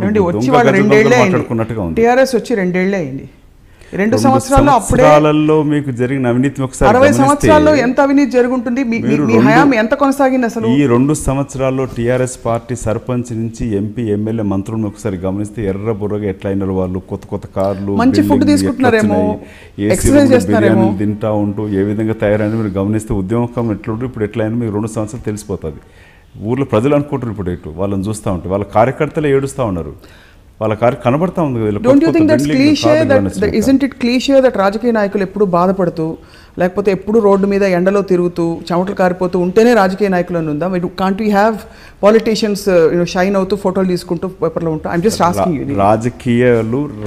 ఏమండి వచ్చి వాళ్ళు 2 ఏళ్లే అయింది, టీఆర్ఎస్ వచ్చి 2 ఏళ్లే అయింది. 2 సంవత్సరాల్లో అప్పుడే మీకు జరిగిన అవినీతి 60 సంవత్సరాల్లో ఎంత అవినీతి జరుగుంటుంది? మీ హయాం ఎంత కొనసాగింది అసలు? ఈ 2 సంవత్సరాల్లో టీఆర్ఎస్ పార్టీ సర్పంచ్ నుంచి ఎంపీ ఎమ్మెల్యే మంత్రులను ఒకసారి గమనిస్తే ఎర్ర బుర్రగా ఎట్లా అయినారు వాళ్ళు. కొత్త కొత్త కార్లు, మంచి ఫుడ్ తీసుకుంటున్నారేమో, ఎక్సర్సైజ్ చేస్తున్నారేమో, తింటా ఉంటూ ఏ విధంగా తయారైన మీరు గమనిస్తే ఉద్యమం ఎట్లుంటారు ఇప్పుడు ఎట్లా అయినా మీకు 2 సంవత్సరాలు తెలిసిపోతుంది. ఊర్లో ప్రజలు అనుకుంటారు ఇప్పుడు ఇటు వాళ్ళని చూస్తూ ఉంటే వాళ్ళ కార్యకర్తలే ఏడుస్తూ ఉన్నారు, వాళ్ళ కనబడతా ఉంది. Don't you think that's cliche that isn't it cliche that రాజకీయ నాయకులు ఎప్పుడు బాధపడుతూ లేకపోతే ఎప్పుడు రోడ్డు మీద ఎండలో తిరుగుతూ చెమటలు కారిపోతూ ఉంటేనే రాజకీయ నాయకులు అని ఉందా? Can't we have politicians shine అవుతూ ఫోటోలు తీసుకుంటూ పేపర్లో ఉంటాం? I'm just asking you.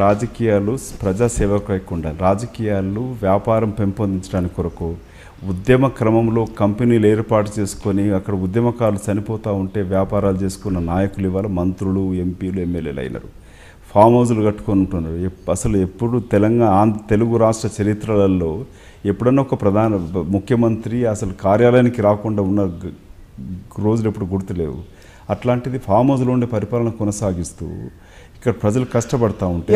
రాజకీయాలు ప్రజాసేవకు ఉండాలి. రాజకీయాలు వ్యాపారం పెంపొందించడానికి కొరకు ఉద్యమ క్రమంలో కంపెనీలు ఏర్పాటు చేసుకొని అక్కడ ఉద్యమకారులు చనిపోతూ ఉంటే వ్యాపారాలు చేసుకున్న నాయకులు ఇవాళ మంత్రులు, ఎంపీలు, ఎమ్మెల్యేలు అయినారు. ఫామ్ హౌజులు కట్టుకొని ఉంటున్నారు. అసలు ఎప్పుడు తెలుగు రాష్ట్ర చరిత్రలలో ఎప్పుడన్నా ఒక ప్రధాన ముఖ్యమంత్రి అసలు కార్యాలయానికి రాకుండా ఉన్న రోజులు ఎప్పుడు గుర్తులేవు. అట్లాంటిది ఫామ్ హౌస్లో ఉండే పరిపాలన కొనసాగిస్తూ ఇక్కడ ప్రజలు కష్టపడతా ఉంటే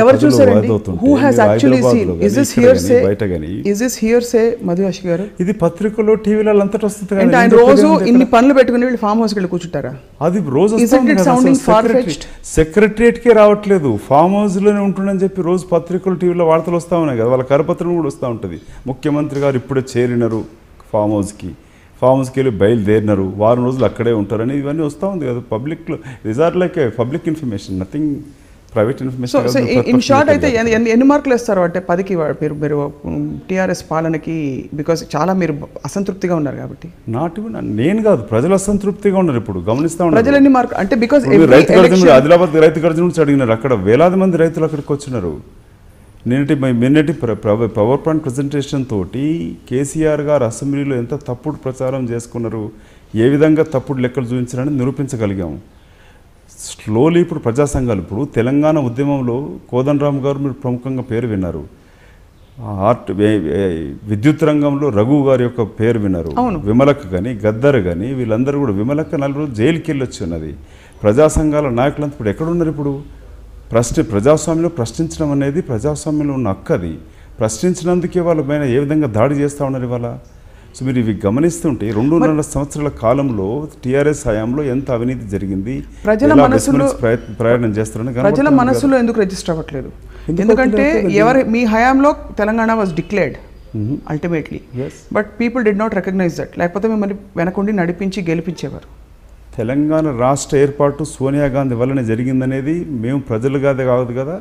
ఇది పత్రికల్లో టీవీలలో అంతటా వస్తుంది. రోజు ఇన్ని పనులు పెట్టుకుని వీళ్ళు ఫామ్ హౌస్కి వెళ్ళి కూర్చుంటారా? అది రోజు సెక్రటరియట్కే రావట్లేదు, ఫామ్ హౌస్లోనే ఉంటుందని చెప్పి రోజు పత్రికలు టీవీలో వార్తలు వస్తూ ఉన్నాయి కదా. వాళ్ళ కరపత్రం కూడా వస్తూ ఉంటుంది. ముఖ్యమంత్రి గారు ఇప్పుడే చేరినారు ఫామ్ హౌస్కి వెళ్ళి బయలుదేరినారు, వారం రోజులు అక్కడే ఉంటారని ఇవన్నీ వస్తూ ఉంది కదా పబ్లిక్లో. This are like public information, nothing private information. So in short అయితే ఎన్ని మార్కులు వేస్తారు అంటే 10కి మీరు టీఆర్ఎస్ పాలనకి? బికాస్ చాలా మీరు అసంతృప్తిగా ఉన్నారు కాబట్టి. నాట్ ఈవెన్ నేను కాదు, ప్రజలు అసంతృప్తిగా ఉన్నారు. ఇప్పుడు గమనిస్తా ఉన్నారు ప్రజలు ఎన్ని మార్కులు అంటే బికాస్ ఆదిలాబాద్ రైతు గర్జన నుంచి అడిగినారు, అక్కడ వేలాది మంది రైతులు అక్కడికి వచ్చినారు. నిన్నటి పవర్ పాయింట్ ప్రజెంటేషన్ తోటి కేసీఆర్ గారు అసెంబ్లీలో ఎంత తప్పుడు ప్రచారం చేసుకున్నారు, ఏ విధంగా తప్పుడు లెక్కలు చూపించారని నిరూపించగలిగాము. స్లోలీ ఇప్పుడు ప్రజా సంఘాలు, ఇప్పుడు తెలంగాణ ఉద్యమంలో కోదండరామ్ గారు మీరు ప్రముఖంగా పేరు విన్నారు, విద్యుత్ రంగంలో రఘు గారి యొక్క పేరు విన్నారు, విమలక్క కానీ గద్దర్ కానీ వీళ్ళందరూ కూడా, విమలక్క 4 రోజులు జైలుకి వెళ్ళొచ్చి ఉన్నది. ప్రజా సంఘాల నాయకులంతా ఇప్పుడు ఎక్కడున్నారు? ఇప్పుడు ప్రజాస్వామ్యంలో ప్రశ్నించడం అనేది ప్రజాస్వామ్యంలో ఉన్న హక్కు. అది ప్రశ్నించినందుకే వాళ్ళ పైన ఏ విధంగా దాడి చేస్తూ ఉన్నారు ఇవాళ. సో మీరు ఇవి గమనిస్తుంటే 2.5 సంవత్సరాల కాలంలో టీఆర్ఎస్ హయాంలో ఎంత అవినీతి జరిగింది, ప్రయాణం చేస్తారని ప్రజల మనసులో ఎందుకు రిజిస్టర్ అవ్వట్లేదు? ఎందుకంటే మీ హయాంలో Telangana was declared ultimately, but people did not recognise that. లేకపోతే మిమ్మల్ని వెనకుండి నడిపించి గెలిపించేవారు. తెలంగాణ రాష్ట్ర ఏర్పాటు సోనియా గాంధీ వల్లనే జరిగిందనేది మేము ప్రజలుగాదే కాదు కదా,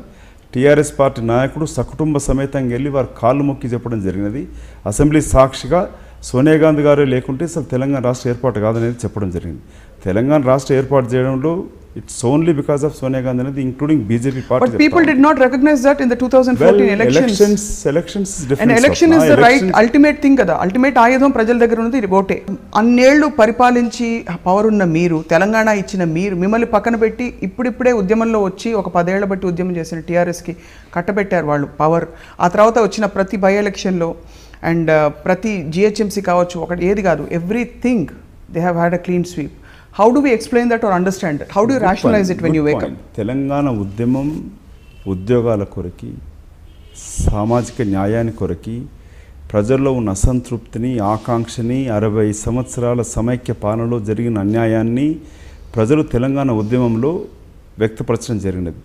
టీఆర్ఎస్ పార్టీ నాయకుడు సకుటుంబ సమేతంగా వెళ్ళి వారు కాళ్ళు మొక్కి చెప్పడం జరిగినది. అసెంబ్లీ సాక్షిగా సోనియా గాంధీ గారే లేకుంటే అసలు తెలంగాణ రాష్ట్ర ఏర్పాటు కాదనేది చెప్పడం జరిగింది. తెలంగాణ రాష్ట్ర ఏర్పాటు చేయడంలో it's only because of Sonia Gandhi అనేది, including BJP party. But people did not recognize that in the 2014 elections. Elections is different. An election is the right ultimate thing కదా. అల్టిమేట్ ఆయుధం ప్రజల దగ్గర ఉన్నది ఓటే. అన్నేళ్లు పరిపాలించి పవర్ ఉన్న మీరు, తెలంగాణ ఇచ్చిన మీరు, మిమ్మల్ని పక్కన పెట్టి ఇప్పుడిప్పుడే ఉద్యమంలో వచ్చి ఒక 10 ఏళ్ల బట్టి ఉద్యమం చేసిన టీఆర్ఎస్కి కట్టబెట్టారు వాళ్ళు పవర్. ఆ తర్వాత వచ్చిన ప్రతి బై ఎలక్షన్లో అండ్ ప్రతి జిహెచ్ఎంసీ కావచ్చు, ఒకటి ఏది కాదు, everything they have had a clean sweep. How do we explain that or understand that? How do you rationalize it when you wake up? Telangana ఉద్యమం ఉద్యోగాల కొరకి, సామాజిక న్యాయాన్ని కొరకి, ప్రజల్లో ఉన్న అసంతృప్తిని, ఆకాంక్షని, 60 సంవత్సరాల సమైక్య పాలనలో జరిగిన అన్యాయాన్ని ప్రజలు తెలంగాణ ఉద్యమంలో వ్యక్తపరచడం జరిగినది.